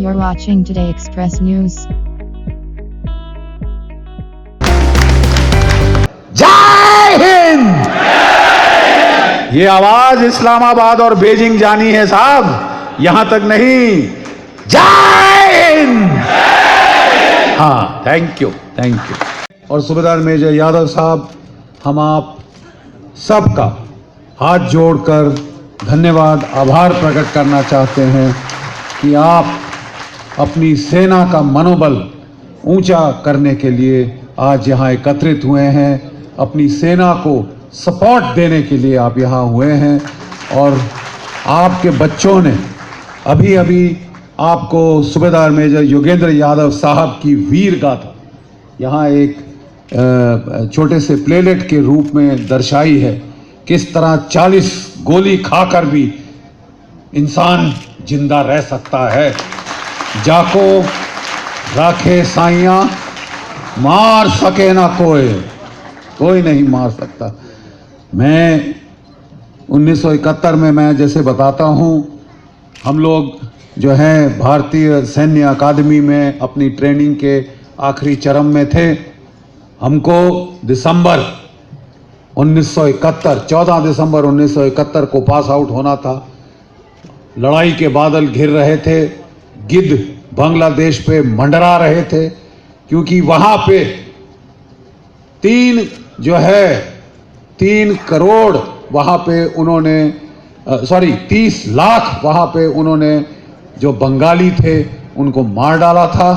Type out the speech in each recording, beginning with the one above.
You're watching Today Express News. जय हिंद। ये आवाज इस्लामाबाद और बीजिंग जानी है साहब, यहां तक नहीं। जय हिंद। हाँ, थैंक यू। और सूबेदार मेजर यादव साहब, हम आप सबका हाथ जोड़कर धन्यवाद, आभार प्रकट करना चाहते हैं कि आप अपनी सेना का मनोबल ऊंचा करने के लिए आज यहाँ एकत्रित हुए हैं। अपनी सेना को सपोर्ट देने के लिए आप यहाँ हुए हैं और आपके बच्चों ने अभी अभी आपको सूबेदार मेजर योगेंद्र यादव साहब की वीर गाथा यहाँ एक छोटे से प्लेलेट के रूप में दर्शाई है। किस तरह 40 गोली खाकर भी इंसान जिंदा रह सकता है। जाको राखे साइया, मार सके ना कोई नहीं मार सकता। मैं 1971 में, मैं जैसे बताता हूँ, हम लोग जो है भारतीय सैन्य अकादमी में अपनी ट्रेनिंग के आखिरी चरण में थे। हमको दिसंबर 1971, 14 दिसंबर 1971 को पास आउट होना था। लड़ाई के बादल घिर रहे थे, गिद्ध बांग्लादेश पे मंडरा रहे थे, क्योंकि वहां पे 3 करोड़ वहां पे उन्होंने 30 लाख वहां पे उन्होंने जो बंगाली थे उनको मार डाला था।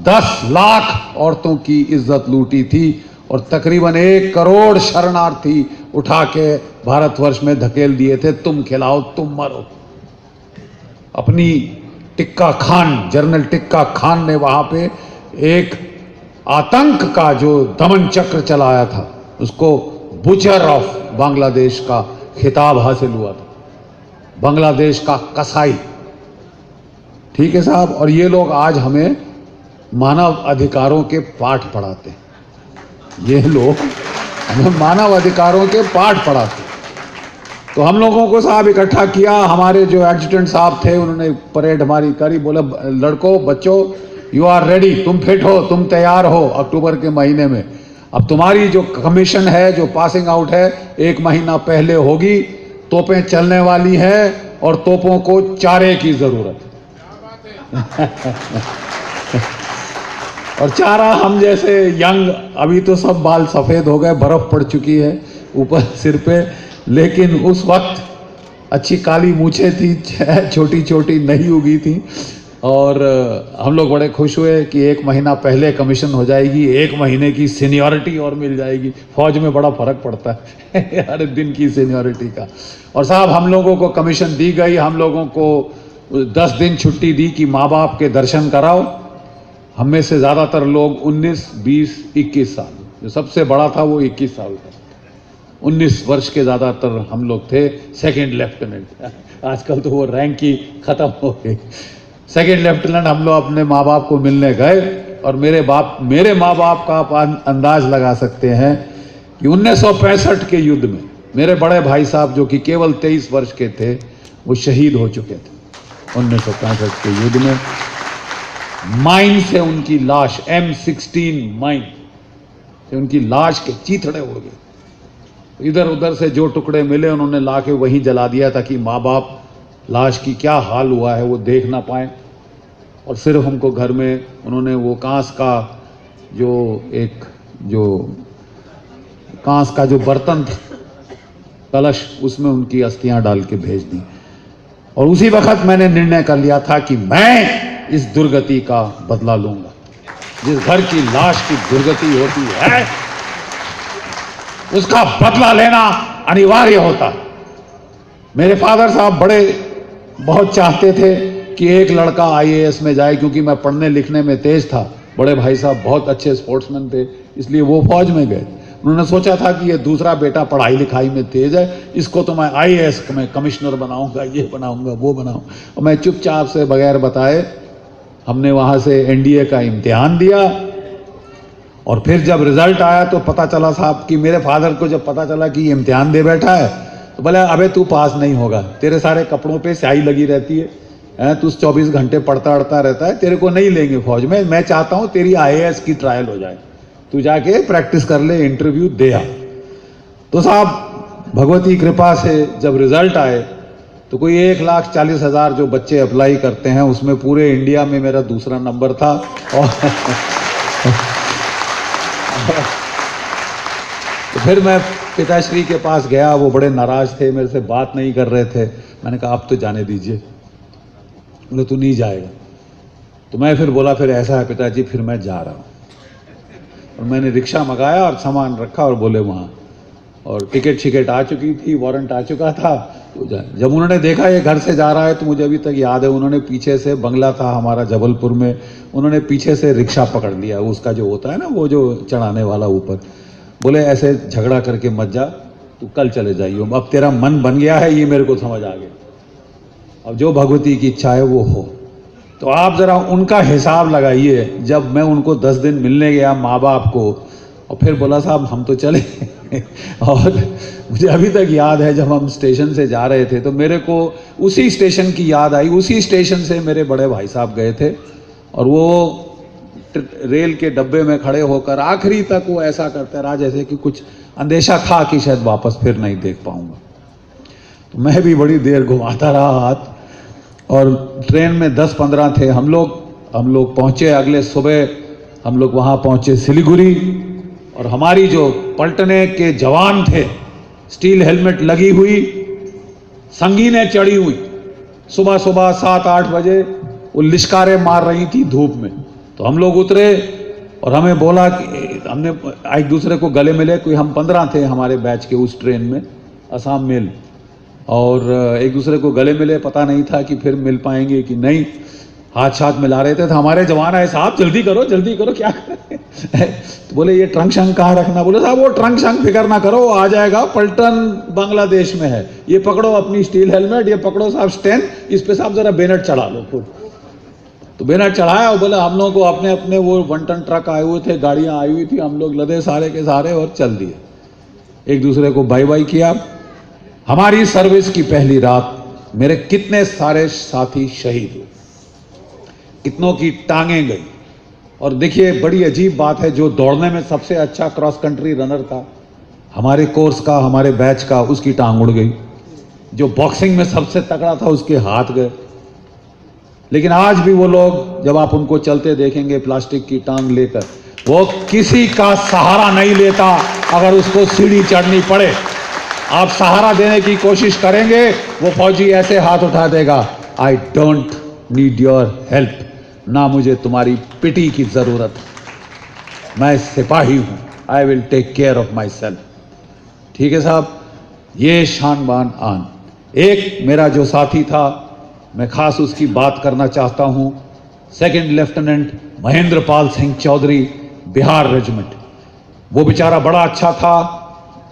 10 लाख औरतों की इज्जत लूटी थी और तकरीबन 1 करोड़ शरणार्थी उठा के भारतवर्ष में धकेल दिए थे। तुम खिलाओ तुम मरो। अपनी टिक्का खान, जनरल टिक्का खान ने वहां पे एक आतंक का जो दमन चक्र चलाया था, उसको बुचर ऑफ बांग्लादेश का खिताब हासिल हुआ था। बांग्लादेश का कसाई, ठीक है साहब। और ये लोग आज हमें मानव अधिकारों के पाठ पढ़ाते हैं। ये लोग हमें मानव अधिकारों के पाठ पढ़ाते हैं। तो हम लोगों को साहब इकट्ठा किया। हमारे जो एडजुटेंट साहब थे उन्होंने परेड हमारी करी। बोले लड़कों, बच्चों, यू आर रेडी, तुम फिट हो, तुम तैयार हो। अक्टूबर के महीने में अब तुम्हारी जो कमीशन है, जो पासिंग आउट है, 1 महीना पहले होगी। तोपें चलने वाली हैं और तोपों को चारे की जरूरत है। और चारा हम जैसे यंग, अभी तो सब बाल सफेद हो गए, बर्फ पड़ चुकी है ऊपर सिर पे, लेकिन उस वक्त अच्छी काली मूछें थी, छोटी छोटी नहीं उगी थी। और हम लोग बड़े खुश हुए कि 1 महीना पहले कमीशन हो जाएगी, 1 महीने की सीनियरिटी और मिल जाएगी। फौज में बड़ा फर्क पड़ता है हर दिन की सीनियरिटी का। और साहब हम लोगों को कमीशन दी गई। हम लोगों को 10 दिन छुट्टी दी कि माँ बाप के दर्शन कराओ। हम में से ज़्यादातर लोग 19, 20, 21 साल, जो सबसे बड़ा था वो 21 साल का, 19 वर्ष के ज़्यादातर हम लोग थे। सेकंड लेफ्टिनेंट, आजकल तो वो रैंक ही ख़त्म हो गई। सेकंड लेफ्टिनेंट हम लोग अपने माँ बाप को मिलने गए। और मेरे माँ बाप का आप अंदाज लगा सकते हैं कि 1965 के युद्ध में मेरे बड़े भाई साहब, जो कि केवल 23 वर्ष के थे, वो शहीद हो चुके थे 1965 के युद्ध में। माइन से उनकी लाश, M16 माइन से उनकी लाश के चीथड़े उड़ गए। इधर उधर से जो टुकड़े मिले उन्होंने ला के वहीं जला दिया, ताकि माँ बाप लाश की क्या हाल हुआ है वो देख ना पाए। और सिर्फ हमको घर में उन्होंने वो कांस का जो बर्तन था, कलश, उसमें उनकी अस्थियां डाल के भेज दी। और उसी वक्त मैंने निर्णय कर लिया था कि मैं इस दुर्गति का बदला लूंगा। जिस घर की लाश की दुर्गति होती है उसका बदला लेना अनिवार्य होता है। मेरे फादर साहब बहुत चाहते थे कि एक लड़का IAS में जाए, क्योंकि मैं पढ़ने लिखने में तेज था। बड़े भाई साहब बहुत अच्छे स्पोर्ट्समैन थे, इसलिए वो फौज में गए। उन्होंने सोचा था कि ये दूसरा बेटा पढ़ाई लिखाई में तेज है, इसको तो मैं IAS में कमिश्नर बनाऊंगा, ये बनाऊंगा, वो बनाऊंगा। और मैं चुपचाप से बगैर बताए हमने वहाँ से NDA का इम्तिहान दिया। और फिर जब रिजल्ट आया तो पता चला साहब कि मेरे फादर को जब पता चला कि इम्तिहान दे बैठा है, तो बोला अबे तू पास नहीं होगा, तेरे सारे कपड़ों पे स्याही लगी रहती है, तू 24 घंटे पढ़ता अड़ता रहता है, तेरे को नहीं लेंगे फौज में। मैं चाहता हूं तेरी IAS की ट्रायल हो जाए, तू जाके प्रैक्टिस कर ले, इंटरव्यू दे आ। तो साहब भगवती कृपा से जब रिजल्ट आए तो कोई 1,40,000 जो बच्चे अप्लाई करते हैं उसमें पूरे इंडिया में मेरा दूसरा नंबर था। और तो फिर मैं पिताश्री के पास गया, वो बड़े नाराज थे, मेरे से बात नहीं कर रहे थे। मैंने कहा आप तो जाने दीजिए। बोले तू नहीं जाएगा। तो मैं फिर बोला फिर ऐसा है पिताजी, फिर मैं जा रहा हूँ। और मैंने रिक्शा मंगाया और सामान रखा और बोले वहाँ, और टिकट शिकट आ चुकी थी, वारंट आ चुका था। तो जब उन्होंने देखा ये घर से जा रहा है तो मुझे अभी तक याद है, उन्होंने पीछे से, बंगला था हमारा जबलपुर में, उन्होंने पीछे से रिक्शा पकड़ लिया, उसका जो होता है ना वो जो चढ़ाने वाला ऊपर। बोले ऐसे झगड़ा करके मत जा, तू कल चले जाइए, अब तेरा मन बन गया है, ये मेरे को समझ आ गया, अब जो भगवती की इच्छा है वो हो। तो आप जरा उनका हिसाब लगाइए, जब मैं उनको 10 दिन मिलने गया माँ बाप को, और फिर बोला साहब हम तो चले और मुझे अभी तक याद है जब हम स्टेशन से जा रहे थे तो मेरे को उसी स्टेशन की याद आई। उसी स्टेशन से मेरे बड़े भाई साहब गए थे और वो रेल के डब्बे में खड़े होकर आखिरी तक वो ऐसा करते रहा जैसे कि कुछ अंदेशा था कि शायद वापस फिर नहीं देख पाऊंगा। तो मैं भी बड़ी देर घुमाता रहा हाथ, और ट्रेन में 10-15 थे हम लोग पहुंचे। अगले सुबह हम लोग वहां पहुंचे सिलीगुड़ी, और हमारी जो पलटने के जवान थे, स्टील हेलमेट लगी हुई, संगीनें चढ़ी हुई, सुबह सुबह 7-8 बजे वो लिश्कारे मार रही थी धूप में। तो हम लोग उतरे और हमें बोला कि हमने एक दूसरे को गले मिले, कोई हम 15 थे हमारे बैच के उस ट्रेन में, असम मेल, और एक दूसरे को गले मिले। पता नहीं था कि फिर मिल पाएंगे कि नहीं, हाथ मिला रहे थे। तो हमारे जवान आए, साहब जल्दी करो क्या करें तो बोले ये ट्रंक शंक कहाँ रखना। बोले साहब वो ट्रंक शंक फिक्र ना करो, आ जाएगा, पलटन बांग्लादेश में है, ये पकड़ो अपनी स्टील हेलमेट, ये पकड़ो साहब स्टैंड, इस पे साहब जरा बेनट चढ़ा लो खुद। तो बेनट चढ़ाया और बोले हम लोग को अपने अपने वो 1 टन ट्रक आए हुए थे, गाड़ियां आई हुई थी, हम लोग लदे सारे के सारे और चल दिए। एक दूसरे को बाय बाय किया। हमारी सर्विस की पहली रात मेरे कितने सारे साथी शहीद हुए, कितनों की टांगें गई। और देखिए बड़ी अजीब बात है, जो दौड़ने में सबसे अच्छा क्रॉस कंट्री रनर था हमारे कोर्स का, हमारे बैच का, उसकी टांग उड़ गई। जो बॉक्सिंग में सबसे तगड़ा था उसके हाथ गए। लेकिन आज भी वो लोग, जब आप उनको चलते देखेंगे प्लास्टिक की टांग लेकर, वो किसी का सहारा नहीं लेता। अगर उसको सीढ़ी चढ़नी पड़े, आप सहारा देने की कोशिश करेंगे, वो फौजी ऐसे हाथ उठा देगा, I don't need your help, ना मुझे तुम्हारी पिटी की जरूरत, मैं सिपाही हूं, I will take care of myself. ठीक है साहब, ये शान बान आन। एक मेरा जो साथी था, मैं खास उसकी बात करना चाहता हूं, 2nd lieutenant Mahendra Pal Singh Chaudhary, Bihar regiment. वो बेचारा बड़ा अच्छा था,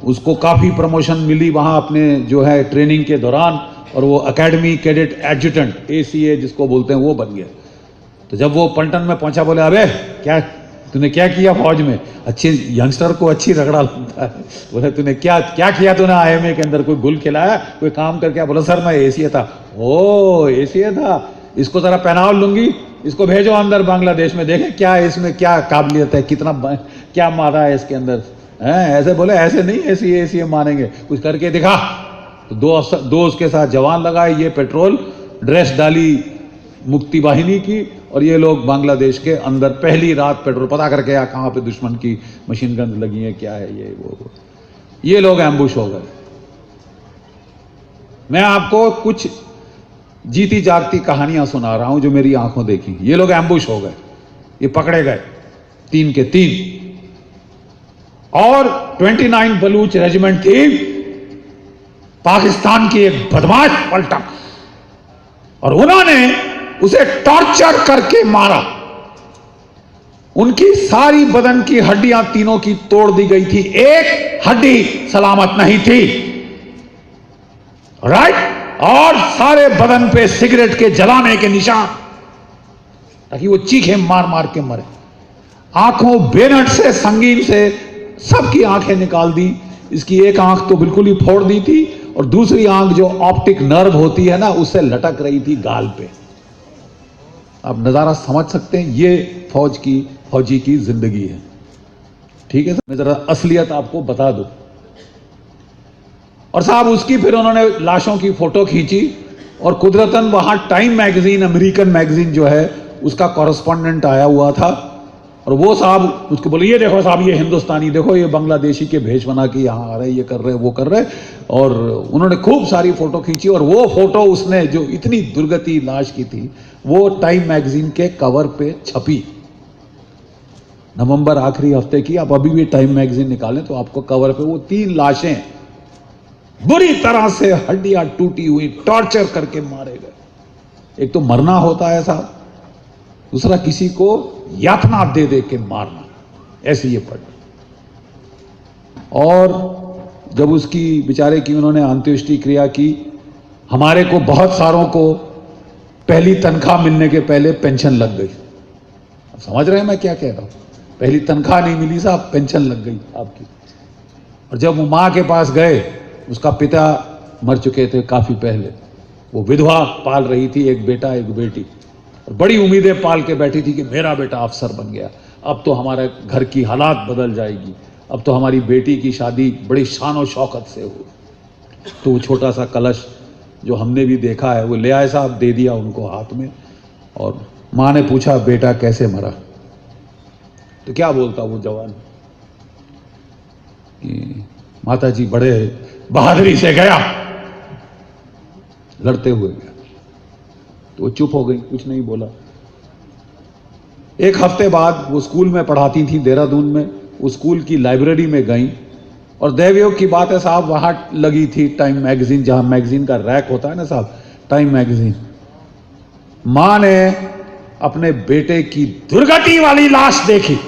उसको काफ़ी प्रमोशन मिली वहाँ अपने जो है ट्रेनिंग के दौरान, और वो एकेडमी कैडेट एडजुटेंट ACA जिसको बोलते हैं वो बन गया। तो जब वो पलटन में पहुंचा, बोले अबे तूने क्या किया फौज में, अच्छे यंगस्टर को अच्छी रगड़ा लगता है। बोले तूने क्या किया, तूने IMA के अंदर कोई गुल खिलाया, कोई काम करके? बोला सर मैं ACA था। ओ ACA था, इसको जरा पहनाव लूंगी, इसको भेजो अंदर बांग्लादेश में, देखें क्या इसमें क्या काबिलियत है, कितना क्या मारा है इसके अंदर है। ऐसे बोले ऐसे नहीं ACA मानेंगे, कुछ करके दिखा। तो दो उसके साथ जवान लगाए, ये पेट्रोल ड्रेस डाली मुक्ति वाहिनी की, और ये लोग बांग्लादेश के अंदर पहली रात पेट्रोल पता करके आया कहाँ पे दुश्मन की मशीन गन लगी है, क्या है ये वो। ये लोग एम्बुश हो गए। मैं आपको कुछ जीती जागती कहानियां सुना रहा हूं जो मेरी आंखों देखी। ये लोग एम्बुश हो गए, ये पकड़े गए 3 के 3, और 29 बलूच रेजिमेंट थी, पाकिस्तान की एक बदमाश पलटन, और उन्होंने उसे टॉर्चर करके मारा। उनकी सारी बदन की हड्डियां तीनों की तोड़ दी गई थी, एक हड्डी सलामत नहीं थी, राइट। और सारे बदन पे सिगरेट के जलाने के निशान, ताकि वो चीखे मार मार के मरे। आंखों बेनट से, संगीन से सबकी आंखें निकाल दी। इसकी एक आंख तो बिल्कुल ही फोड़ दी थी, और दूसरी आंख जो ऑप्टिक नर्व होती है ना, उससे लटक रही थी गाल पे। आप नज़ारा समझ सकते हैं, ये फौजी की जिंदगी है। ठीक है, मैं जरा असलियत आपको बता दूं। और साहब उसकी फिर उन्होंने लाशों की फोटो खींची और कुदरतन वहां टाइम मैगजीन, अमेरिकन मैगजीन जो है, उसका कॉरेस्पॉन्डेंट आया हुआ था। और वो साहब उसको बोले, ये देखो साहब, ये हिंदुस्तानी देखो, ये बांग्लादेशी के भेष बना के यहाँ आ रहे, ये कर रहे, वो कर रहे। और उन्होंने खूब सारी फोटो खींची और वो फोटो उसने जो इतनी दुर्गति लाश की थी, वो टाइम मैगजीन के कवर पे छपी। नवंबर आखिरी हफ्ते की, आप अभी भी टाइम मैगजीन निकालें तो आपको कवर पे वो 3 लाशें बुरी तरह से हड्डियां टूटी हुई, टॉर्चर करके मारे गए। एक तो मरना होता है साहब, दूसरा किसी को यातना दे दे के मारना, ऐसे ये पड़। और जब उसकी बेचारे की उन्होंने अंत्येष्टि क्रिया की, हमारे को बहुत सारों को पहली तनख्वाह मिलने के पहले पेंशन लग गई। आप समझ रहे हैं मैं क्या कह रहा हूं? पहली तनख्वाह नहीं मिली साहब, पेंशन लग गई आपकी। और जब वो मां के पास गए, उसका पिता मर चुके थे काफी पहले, वो विधवा पाल रही थी, एक बेटा एक बेटी, और बड़ी उम्मीदें पाल के बैठी थी कि मेरा बेटा अफसर बन गया, अब तो हमारे घर की हालात बदल जाएगी, अब तो हमारी बेटी की शादी बड़ी शान और शौकत से हो। तो वो छोटा सा कलश जो हमने भी देखा है, वो ले आए साहब, दे दिया उनको हाथ में। और माँ ने पूछा, बेटा कैसे मरा? तो क्या बोलता वो जवान कि माता जी बड़े बहादुरी से गया, लड़ते हुए गया। तो वो चुप हो गई, कुछ नहीं बोला। एक हफ्ते बाद वो स्कूल में पढ़ाती थी देहरादून में, उस स्कूल की लाइब्रेरी में गई और दैवयोग की बात है साहब, वहां लगी थी टाइम मैगजीन, जहां मैगजीन का रैक होता है ना साहब, टाइम मैगजीन। मां ने अपने बेटे की दुर्गति वाली लाश देखी।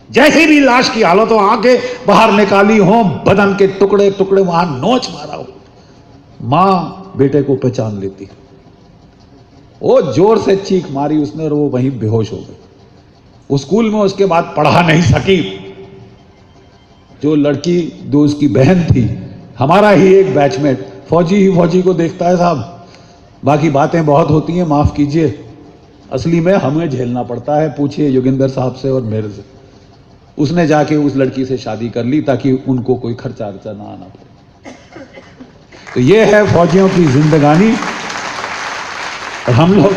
जैसी भी लाश की हालत हो, आंखें बाहर निकाली हो, बदन के टुकड़े टुकड़े वहां नोच मारा हो, मां बेटे को पहचान लेती। वो जोर से चीख मारी उसने और वो वहीं बेहोश हो गई। उस स्कूल में उसके बाद पढ़ा नहीं सकी। जो लड़की, जो उसकी बहन थी, हमारा ही एक बैचमेट, फौजी ही फौजी को देखता है साहब। बाकी बातें बहुत होती हैं, माफ कीजिए, असली में हमें झेलना पड़ता है। पूछिए योगिंदर साहब से और मेरे से। उसने जाके उस लड़की से शादी कर ली ताकि उनको कोई खर्चा अर्चा ना आना पड़े। तो ये है फौजियों की जिंदगानी। और हम लोग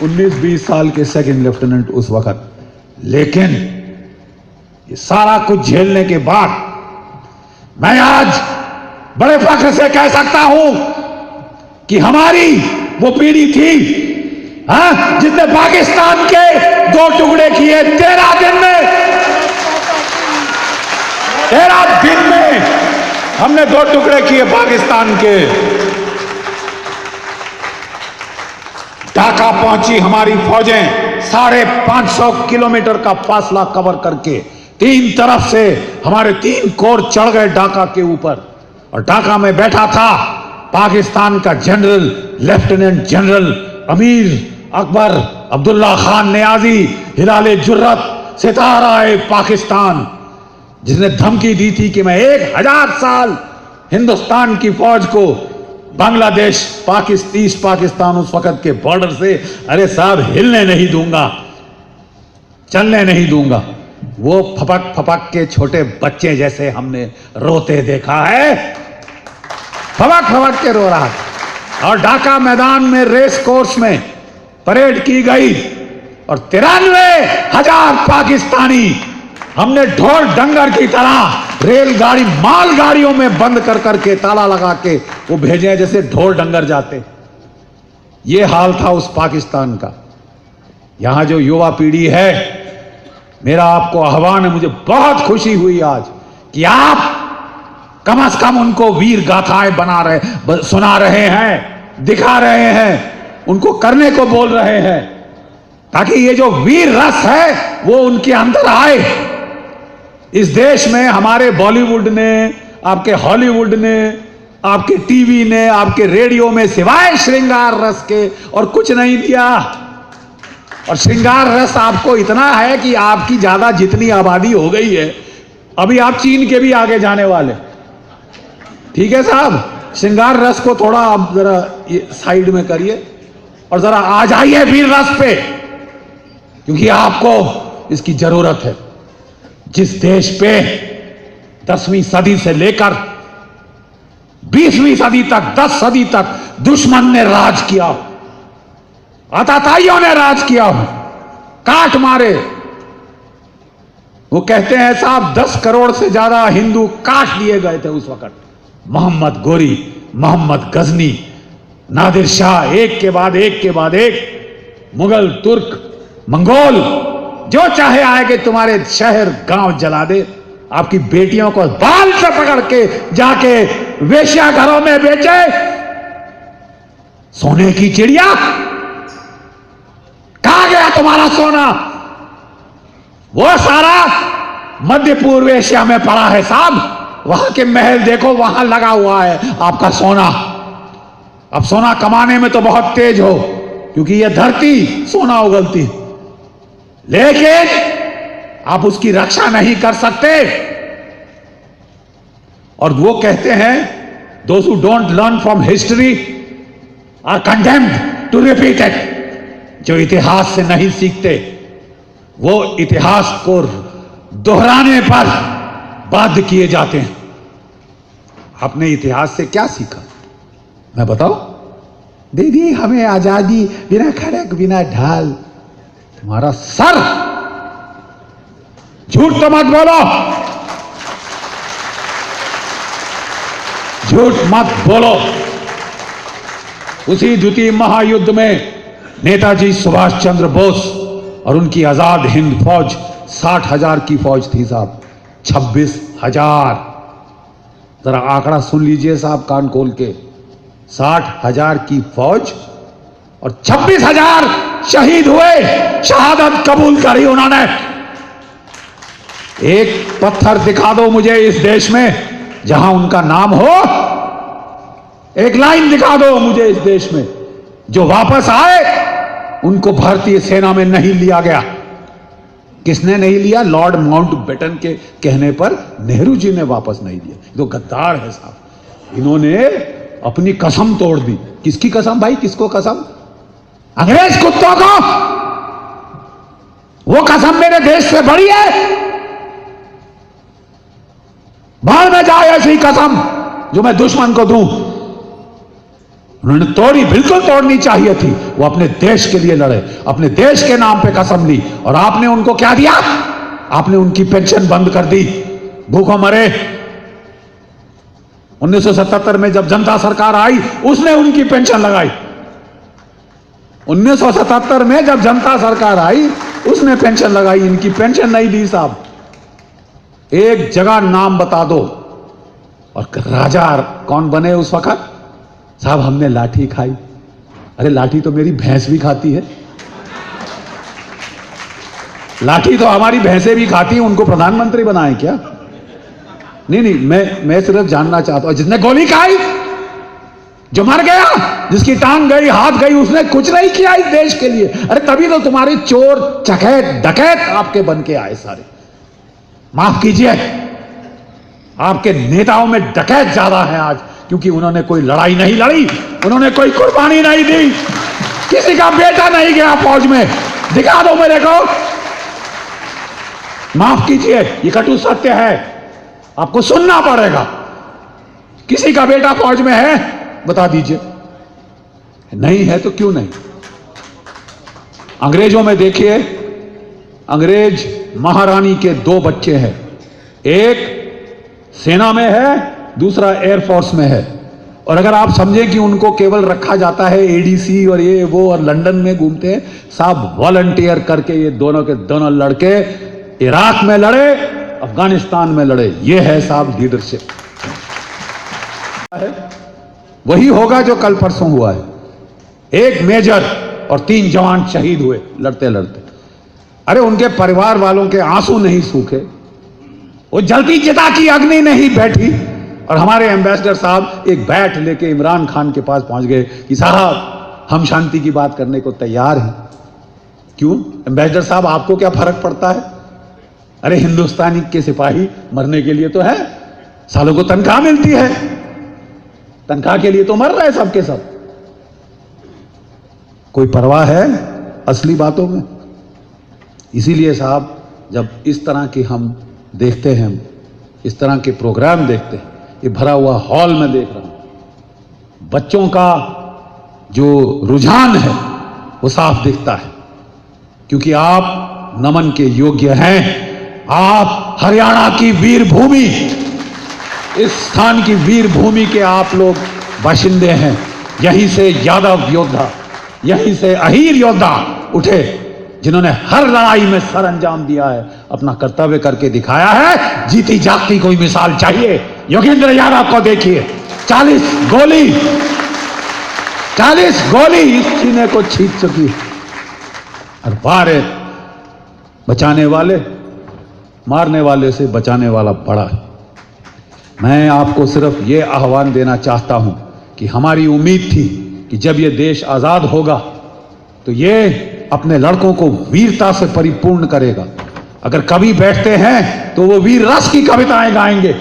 19-20 साल के सेकंड लेफ्टिनेंट उस वक्त। लेकिन ये सारा कुछ झेलने के बाद मैं आज बड़े फख्र से कह सकता हूं कि हमारी वो पीढ़ी थी, जिसने पाकिस्तान के 2 टुकड़े किए 13 दिन में। 13 दिन में हमने 2 टुकड़े किए पाकिस्तान के। ढाका पहुंची हमारी फौजें 550 किलोमीटर का फासला कवर करके, 3 तरफ से हमारे 3 कोर चढ़ गए ढाका के ऊपर। और ढाका में बैठा था पाकिस्तान का general, lieutenant general Amir Akbar Abdullah Khan Niazi, हिलाले जुर्रत, सितारा पाकिस्तान, जिसने धमकी दी थी कि मैं 1000 साल हिंदुस्तान की फौज को बांग्लादेश, पाकिस्तान उस वक्त के बॉर्डर से, अरे साहब, हिलने नहीं दूंगा, चलने नहीं दूंगा। वो फपक फपक के छोटे बच्चे जैसे हमने रोते देखा है, फपक फपक के रो रहा था। और ढाका मैदान में रेस कोर्स में परेड की गई और 93,000 पाकिस्तानी हमने ढोर डंगर की तरह रेलगाड़ी, मालगाड़ियों में बंद कर करके, ताला लगा के वो भेजे जैसे ढोर डंगर जाते। ये हाल था उस पाकिस्तान का। यहां जो युवा पीढ़ी है, मेरा आपको आह्वान है, मुझे बहुत खुशी हुई आज कि आप कम से कम उनको वीर गाथाएं सुना रहे हैं, दिखा रहे हैं, उनको करने को बोल रहे हैं, ताकि ये जो वीर रस है वो उनके अंदर आए। इस देश में हमारे बॉलीवुड ने, आपके हॉलीवुड ने, आपके टीवी ने, आपके रेडियो में सिवाय श्रृंगार रस के और कुछ नहीं दिया। और श्रृंगार रस आपको इतना है कि आपकी ज्यादा जितनी आबादी हो गई है, अभी आप चीन के भी आगे जाने वाले। ठीक है साहब, श्रृंगार रस को थोड़ा आप जरा साइड में करिए और जरा आ जाइए वीर रस पे, क्योंकि आपको इसकी जरूरत है। जिस देश पे 10वीं सदी से लेकर 20वीं सदी तक, 10 सदी तक दुश्मन ने राज किया, आताताइयों ने राज किया, काट मारे। वो कहते हैं साहब 10 करोड़ से ज्यादा हिंदू काट दिए गए थे उस वक्त। मोहम्मद गोरी, मोहम्मद गजनी, नादिर शाह, एक के बाद एक, मुगल, तुर्क, मंगोल, जो चाहे आए कि तुम्हारे शहर गांव जला दे, आपकी बेटियों को बाल से पकड़ के जाके वेश्या घरों में बेचे। सोने की चिड़िया, कहां गया तुम्हारा सोना? वो सारा मध्य पूर्व एशिया में पड़ा है साहब। वहां के महल देखो, वहां लगा हुआ है आपका सोना। अब सोना कमाने में तो बहुत तेज हो, क्योंकि यह धरती सोना उगलती, लेकिन आप उसकी रक्षा नहीं कर सकते। और वो कहते हैं those who don't learn from history are condemned to repeat it। जो इतिहास से नहीं सीखते वो इतिहास को दोहराने पर बाध्य किए जाते हैं। आपने इतिहास से क्या सीखा? मैं बताओ? दीदी हमें आजादी बिना खड़क बिना ढाल। तुम्हारा सर, झूठ तो मत बोलो, झूठ मत बोलो। उसी द्वितीय महायुद्ध में नेताजी सुभाष चंद्र बोस और उनकी आजाद हिंद फौज 60,000 की फौज थी साहब, 26,000। जरा आंकड़ा सुन लीजिए साहब कान खोल के, 60,000 की फौज और 26,000 शहीद हुए, शहादत कबूल करी उन्होंने। एक पत्थर दिखा दो मुझे इस देश में जहां उनका नाम हो, एक लाइन दिखा दो मुझे इस देश में जो वापस आए। उनको भारतीय सेना में नहीं लिया गया। किसने नहीं लिया? लॉर्ड माउंटबेटन के कहने पर नेहरू जी ने वापस नहीं लिया। तो गद्दार है साहब, इन्होंने अपनी कसम तोड़ दी। किसकी कसम भाई? किसको कसम? अंग्रेज कुत्तों को। वो कसम मेरे देश से बड़ी है। बाहर में जाए ऐसी कसम जो मैं दुश्मन को दूं। उन्होंने तोड़ी, बिल्कुल तोड़नी चाहिए थी। वो अपने देश के लिए लड़े, अपने देश के नाम पे कसम ली, और आपने उनको क्या दिया? आपने उनकी पेंशन बंद कर दी, भूखों मरे। 1977 में जब जनता सरकार आई उसने उनकी पेंशन लगाई। 1977 में जब जनता सरकार आई उसने पेंशन लगाई, इनकी पेंशन नहीं दी साहब। एक जगह नाम बता दो। और राजा कौन बने उस वक्त? साहब हमने लाठी खाई। अरे लाठी तो मेरी भैंस भी खाती है, लाठी तो हमारी भैंसें भी खाती हैं। उनको प्रधानमंत्री बनाए क्या? नहीं, मैं सिर्फ जानना चाहता हूं, जिसने गोली खाई, जो मर गया, जिसकी टांग गई, हाथ गई, उसने कुछ नहीं किया इस देश के लिए। अरे तभी तो तुम्हारे चोर, चकैत, डकैत आपके बन के आए सारे। माफ कीजिए, आपके नेताओं में डकैत ज्यादा है आज, क्योंकि उन्होंने कोई लड़ाई नहीं लड़ी, उन्होंने कोई कुर्बानी नहीं दी, किसी का बेटा नहीं गया फौज में। दिखा दो मेरे को। माफ कीजिए, ये कटु सत्य है, आपको सुनना पड़ेगा। किसी का बेटा फौज में है? बता दीजिए। नहीं है तो क्यों नहीं? अंग्रेजों में देखिए, अंग्रेज महारानी के 2 बच्चे हैं, एक सेना में है, दूसरा एयरफोर्स में है। और अगर आप समझें कि उनको केवल रखा जाता है एडीसी और ये वो और लंदन में घूमते हैं, साहब वॉलंटियर करके ये दोनों के दोनों लड़के इराक में लड़े, अफगानिस्तान में लड़े। ये है साहब लीडरशिप। वही होगा जो कल परसों हुआ है। एक मेजर और 3 जवान शहीद हुए लड़ते लड़ते। अरे उनके परिवार वालों के आंसू नहीं सूखे, वो जलती चिता की अग्नि नहीं बैठी। और हमारे एम्बेसडर साहब एक बैट लेके इमरान खान के पास पहुंच गए कि साहब हम शांति की बात करने को तैयार हैं। क्यों एम्बेसडर साहब, आपको क्या फर्क पड़ता है? अरे हिंदुस्तानी के सिपाही मरने के लिए तो है, सालों को तनख्वाह मिलती है, तनख्वाह के लिए तो मर रहे सब के सब। कोई परवाह है असली बातों में? इसीलिए साहब, जब इस तरह के हम देखते हैं, इस तरह के प्रोग्राम देखते हैं, ये भरा हुआ हॉल में देख रहा हूं, बच्चों का जो रुझान है वो साफ दिखता है, क्योंकि आप नमन के योग्य हैं। आप हरियाणा की वीर भूमि, इस स्थान की वीर भूमि के आप लोग बाशिंदे हैं। यहीं से यादव योद्धा, यहीं से अहीर योद्धा उठे, जिन्होंने हर लड़ाई में सर अंजाम दिया है, अपना कर्तव्य करके दिखाया है। जीती जागती कोई मिसाल चाहिए? योगेंद्र यादव को देखिए, 40 गोली इस सीने को छींच चुकी है, और बारे बचाने वाले, मारने वाले से बचाने वाला बड़ा है। मैं आपको सिर्फ ये आह्वान देना चाहता हूं कि हमारी उम्मीद थी कि जब ये देश आजाद होगा तो ये अपने लड़कों को वीरता से परिपूर्ण करेगा। अगर कभी बैठते हैं तो वो वीर रस की कविताएं गाएंगे,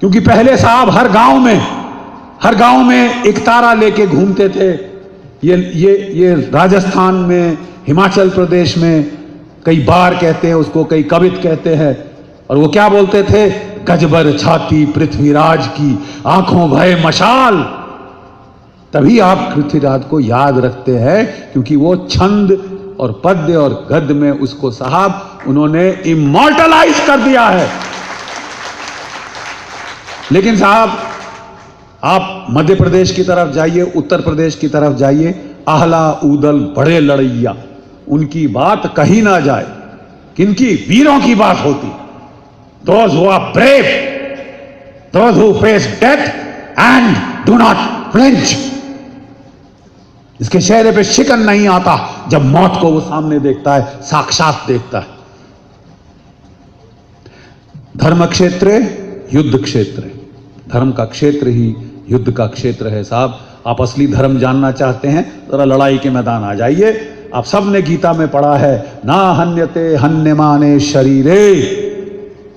क्योंकि पहले साहब हर गांव में एक तारा लेके घूमते थे। ये राजस्थान में, हिमाचल प्रदेश में कई बार कहते हैं उसको, कई कवित कहते हैं, और वो क्या बोलते थे? गजबर छाती पृथ्वीराज की, आंखों भय मशाल। तभी आप पृथ्वीराज को याद रखते हैं, क्योंकि वो छंद और पद्य और गद्य में उसको साहब उन्होंने इमॉर्टलाइज कर दिया है। लेकिन साहब, आप मध्य प्रदेश की तरफ जाइए, उत्तर प्रदेश की तरफ जाइए, आहला ऊदल बड़े लड़ैया, उनकी बात कही ना जाए। किनकी? वीरों की बात होती। Those who are brave, those who face death and do not flinch. इसके चेहरे पे शिकन नहीं आता जब मौत को वो सामने देखता है, साक्षात देखता है। धर्म क्षेत्र युद्ध क्षेत्र, धर्म का क्षेत्र ही युद्ध का क्षेत्र है साहब। आप असली धर्म जानना चाहते हैं, जरा लड़ाई के मैदान आ जाइए। आप सब ने गीता में पढ़ा है, ना हन्यते हन्यमाने शरीरे।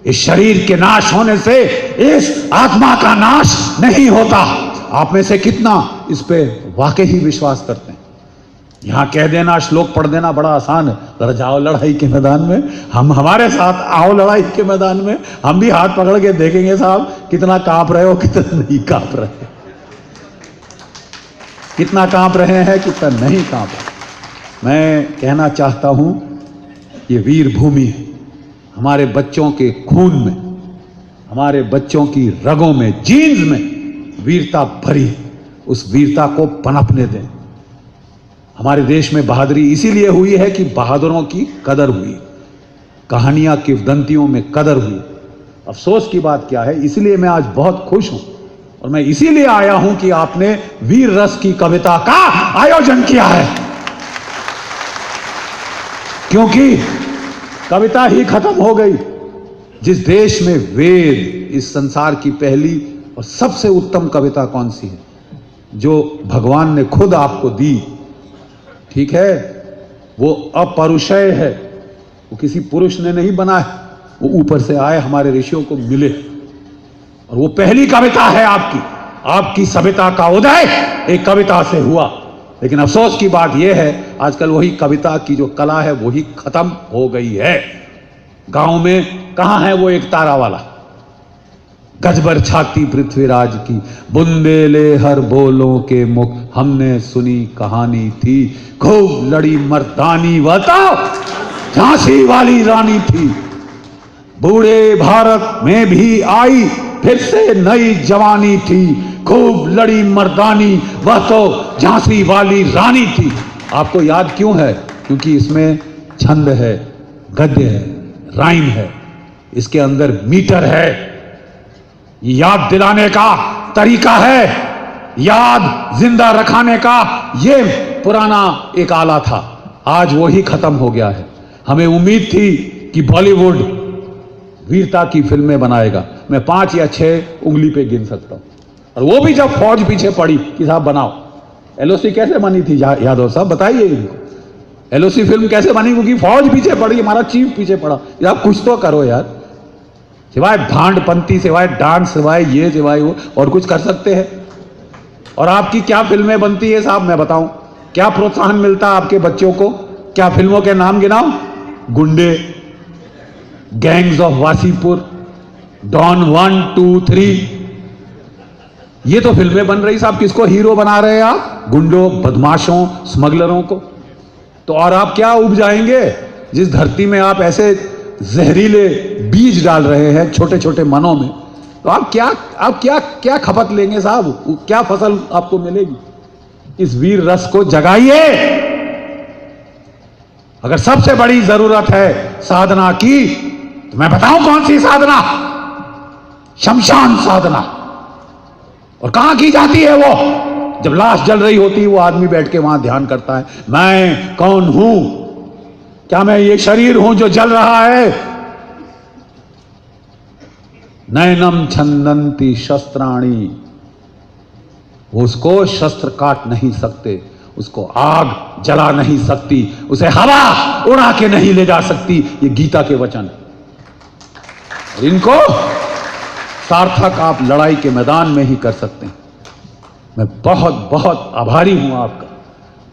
इस शरीर के नाश होने से इस आत्मा का नाश नहीं होता। आप में से कितना इस पे वाकई ही विश्वास करते हैं? यहां कह देना, श्लोक पढ़ देना बड़ा आसान है। जरा जाओ लड़ाई के मैदान में, हम हमारे साथ आओ लड़ाई के मैदान में, हम भी हाथ पकड़ के देखेंगे साहब कितना कांप रहे हो, कितना नहीं कांप रहे, कितना कांप रहे हैं, कितना नहीं कांप रहे। मैं कहना चाहता हूं, ये वीर भूमि है, हमारे बच्चों के खून में, हमारे बच्चों की रगों में, जीन्स में वीरता भरी है। उस वीरता को पनपने दें। हमारे देश में बहादुरी इसीलिए हुई है कि बहादुरों की कदर हुई, कहानियां किंवदंतियों में कदर हुई। अफसोस की बात क्या है, इसलिए मैं आज बहुत खुश हूं, और मैं इसीलिए आया हूं कि आपने वीर रस की कविता का आयोजन किया है, क्योंकि कविता ही खत्म हो गई। जिस देश में वेद, इस संसार की पहली और सबसे उत्तम कविता कौन सी है? जो भगवान ने खुद आपको दी, ठीक है, वो अपरुषय है, वो किसी पुरुष ने नहीं बना है, वो ऊपर से आए, हमारे ऋषियों को मिले, और वो पहली कविता है आपकी। आपकी सभ्यता का उदय एक कविता से हुआ। लेकिन अफसोस की बात यह है, आजकल वही कविता की जो कला है वही खत्म हो गई है। गांव में कहां है वो एक तारा वाला? गजबर छाती पृथ्वीराज की, बुंदेले हर बोलों के मुख, हमने सुनी कहानी थी, खूब लड़ी मर्दानी, वह तो झांसी वाली रानी थी। बूढ़े भारत में भी आई फिर से नई जवानी थी, खूब लड़ी मर्दानी, वह तो झांसी वाली रानी थी। आपको याद क्यों है? क्योंकि इसमें छंद है, गद्य है, राइम है, इसके अंदर मीटर है। याद दिलाने का तरीका है, याद जिंदा रखाने का ये पुराना एक आला था, आज वो ही खत्म हो गया है। हमें उम्मीद थी कि बॉलीवुड वीरता की फिल्में बनाएगा। मैं 5 या 6 उंगली पे गिन सकता हूं, और वो भी जब फौज पीछे पड़ी कि साहब बनाओ। एलओसी कैसे बनी थी यादव साहब, बताइए इनको। एलओसी फिल्म कैसे बनी? क्योंकि फौज पीछे पड़ी, हमारा चीफ पीछे पड़ा। यार कुछ तो करो यार, सिवाय भांडपंती, सिवाय डांस, सिवाय ये, सिवाय वो, और कुछ कर सकते हैं? और आपकी क्या फिल्में बनती है साहब, मैं बताऊं, क्या प्रोत्साहन मिलता आपके बच्चों को? क्या फिल्मों के नाम गिनाओ? गुंडे, गैंग्स ऑफ वासीपुर, डॉन 1, 2, 3, ये तो फिल्में बन रही साहब। किसको हीरो बना रहे हैं आप? गुंडों, बदमाशों, स्मगलरों को। तो और आप क्या उपजाएंगे जिस धरती में आप ऐसे जहरीले बीज डाल रहे हैं छोटे छोटे मनों में? तो आप क्या खपत लेंगे साहब? क्या फसल आपको मिलेगी? इस वीर रस को जगाइए। अगर सबसे बड़ी जरूरत है साधना की, तो मैं बताऊं कौन सी साधना? शमशान साधना। और कहां की जाती है वो? जब लाश जल रही होती है, वो आदमी बैठ के वहां ध्यान करता है, मैं कौन हूं? क्या मैं ये शरीर हूं जो जल रहा है? नैनम छंदंती शस्त्राणी, उसको शस्त्र काट नहीं सकते, उसको आग जला नहीं सकती, उसे हवा उड़ा के नहीं ले जा सकती। ये गीता के वचन। और इनको सार्थक आप लड़ाई के मैदान में ही कर सकते हैं। मैं बहुत बहुत आभारी हूं आपका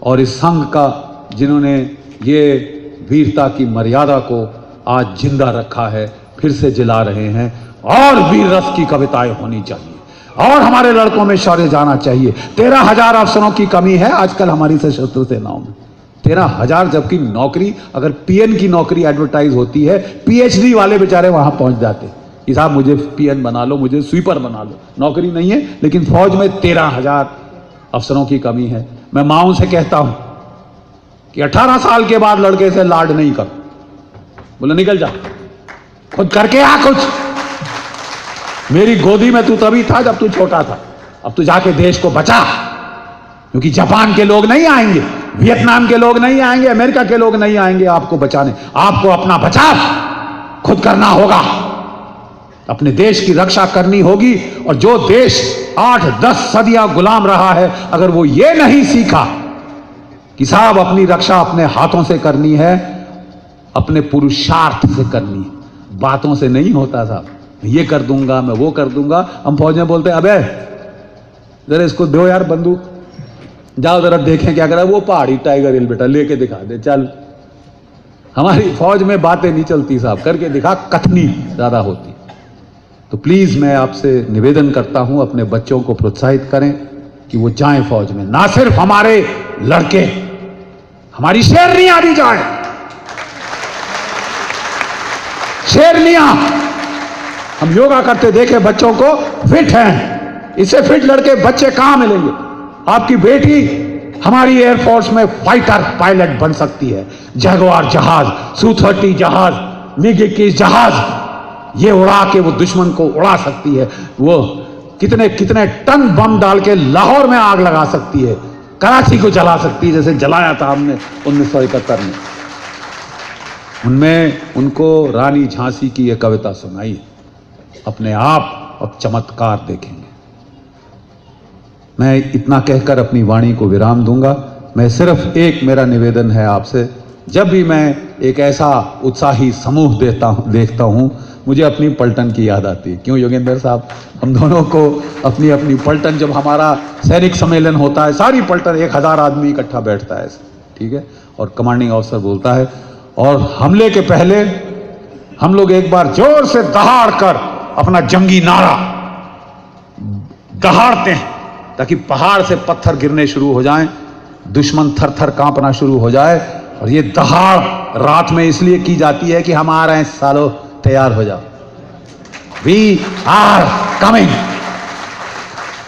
और इस संघ का, जिन्होंने ये वीरता की मर्यादा को आज जिंदा रखा है, फिर से जिला रहे हैं। और वीर रस की कविताएं होनी चाहिए और हमारे लड़कों में शौर्य जाना चाहिए। 13,000 अफसरों की कमी है आजकल हमारी सशस्त्र सेनाओं में। 13,000, जबकि नौकरी, अगर पीएन की नौकरी एडवर्टाइज होती है, पीएचडी वाले बेचारे वहां पहुंच जाते कि साहब मुझे पीएन बना लो, मुझे स्वीपर बना लो। नौकरी नहीं है, लेकिन फौज में 13,000 अफसरों की कमी है। मैं माओं से कहता हूं कि 18 साल के बाद लड़के से लाड नहीं करो। बोले निकल जा, खुद करके आ कुछ। मेरी गोदी में तू तभी था जब तू छोटा था। अब तू जाके देश को बचा, क्योंकि जापान के लोग नहीं आएंगे, वियतनाम के लोग नहीं आएंगे, अमेरिका के लोग नहीं आएंगे आपको बचाने। आपको अपना बचाव खुद करना होगा, अपने देश की रक्षा करनी होगी। और जो देश 8-10 सदियां गुलाम रहा है, अगर वो ये नहीं सीखा कि साहब अपनी रक्षा अपने हाथों से करनी है, अपने पुरुषार्थ से करनी है, बातों से नहीं होता साहब। ये कर दूंगा, मैं वो कर दूंगा। हम फौज में बोलते हैं, अबे जरा इसको दो यार बंदूक, जाओ जरा देखें क्या करा। वो पहाड़ी टाइगर हिल बेटा लेके दिखा दे, चल। हमारी फौज में बातें नहीं चलती साहब, करके दिखा, कथनी ज्यादा होती। तो प्लीज मैं आपसे निवेदन करता हूं, अपने बच्चों को प्रोत्साहित करें कि वो जाएं फौज में। ना सिर्फ हमारे लड़के, हमारी शेरनियां भी जाएं। शेरनियां, हम योगा करते देखे बच्चों को, फिट हैं। इससे फिट लड़के बच्चे कहां मिलेंगे? आपकी बेटी हमारी एयरफोर्स में फाइटर पायलट बन सकती है। जगुआर जहाज, Su-30 जहाज, MiG-21 जहाज, ये उड़ा के वो दुश्मन को उड़ा सकती है। वो कितने कितने टन बम डाल के लाहौर में आग लगा सकती है, कराची को जला सकती है, जैसे जलाया था हमने 1971 में। उनमें उनको रानी झांसी की यह कविता सुनाई। अपने आप अब चमत्कार देखेंगे। मैं इतना कहकर अपनी वाणी को विराम दूंगा। मैं सिर्फ एक मेरा निवेदन है आपसे, जब भी मैं एक ऐसा उत्साही समूह देखता हूं, मुझे अपनी पलटन की याद आती है। क्यों योगेंद्र साहब? हम दोनों को अपनी अपनी पलटन, जब हमारा सैनिक सम्मेलन होता है, सारी पलटन 1000 आदमी इकट्ठा बैठता है, ठीक है, और कमांडिंग ऑफिसर बोलता है, और हमले के पहले हम लोग एक बार जोर से दहाड़ कर अपना जंगी नारा दहाड़ते हैं, ताकि पहाड़ से पत्थर गिरने शुरू हो जाएं, दुश्मन थर थर कांपना शुरू हो जाए। और ये दहाड़ रात में इसलिए की जाती है कि हम आ रहे हैं सालों, तैयार हो जाओ, वी आर कमिंग।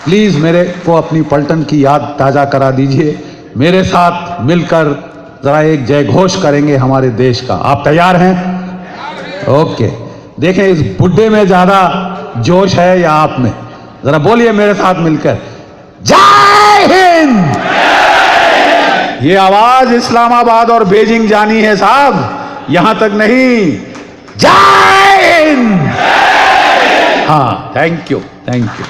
प्लीज मेरे को अपनी पलटन की याद ताजा करा दीजिए। मेरे साथ मिलकर जरा एक जय घोष करेंगे हमारे देश का। आप तैयार हैं? ओके। देखें इस बुड्ढे में ज्यादा जोश है या आप में? जरा बोलिए मेरे साथ मिलकर, जय हिंद। ये आवाज इस्लामाबाद और बीजिंग जानी है साहब, यहां तक नहीं। जय हिंद। हाँ, थैंक यू, थैंक यू।